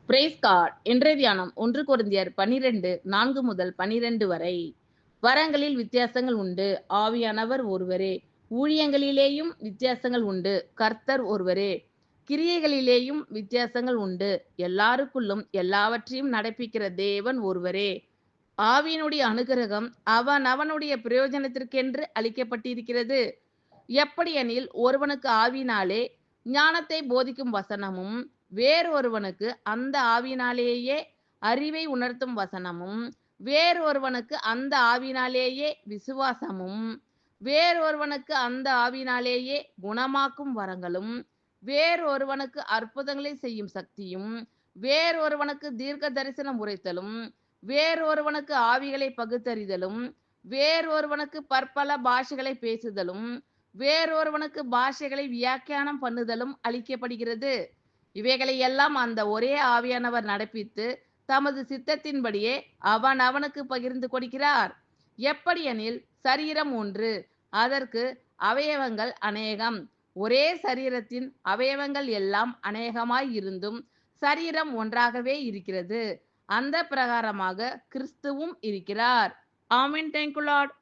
Price card. இன்றைய தியானம் 1 கொரிந்தியர் 12 4 முதல் 12 வரை. வரங்களில் வித்தியாசங்கள் உண்டு, ஆவியானவர் ஒருவரே. ஊழியங்களிலேயும் வித்தியாசங்கள் உண்டு, கர்த்தர் ஒருவரே. கிரியைகளிலேயும் வித்தியாசங்கள் உண்டு, எல்லாருக்குள்ளும் எல்லாவற்றையும் நடப்பிக்கிற தேவன் ஒருவரே. ஆவியினுடைய அனுக்கிரகம் அவனவனுடைய பிரயோஜனத்திற்கென்று அளிக்கப்பட்டிருக்கிறது. எப்படியெனில், ஒருவனுக்கு ஆவியினாலே ஞானத்தை போதிக்கும் வசனமும், வேறொருவனுக்கு அந்த ஆவியினாலேயே அறிவை உணர்த்தும் வசனமும், வேறொருவனுக்கு அந்த ஆவியினாலேயே விசுவாசமும், வேறொருவனுக்கு அந்த ஆவியினாலேயே குணமாக்கும் வரங்களும், வேறொருவனுக்கு அற்புதங்களை செய்யும் சக்தியும், வேறொருவனுக்கு தீர்க்க தரிசனம் உரைத்தலும், வேறொருவனுக்கு ஆவிகளை பகுத்தறிதலும், வேறொருவனுக்கு பற்பல பாஷைகளை பேசுதலும், வேறொருவனுக்கு பாஷைகளை வியாக்கியானம் பண்ணுதலும் அளிக்கப்படுகிறது. இவைகளை எல்லாம் அந்த ஒரே ஆவியானவர் நடப்பித்து தமது சித்தத்தின்படியே அவன் அவனுக்கு பகிர்ந்து கொடுக்கிறார். எப்படியெனில், சரீரம் ஒன்று, அதற்கு அவயவங்கள் அநேகம். ஒரே சரீரத்தின் அவயவங்கள் எல்லாம் அநேகமாய் இருந்தும் சரீரம் ஒன்றாகவே இருக்கிறது. அந்த பிரகாரமாக கிறிஸ்துவும் இருக்கிறார். ஆமென். Thank you Lord.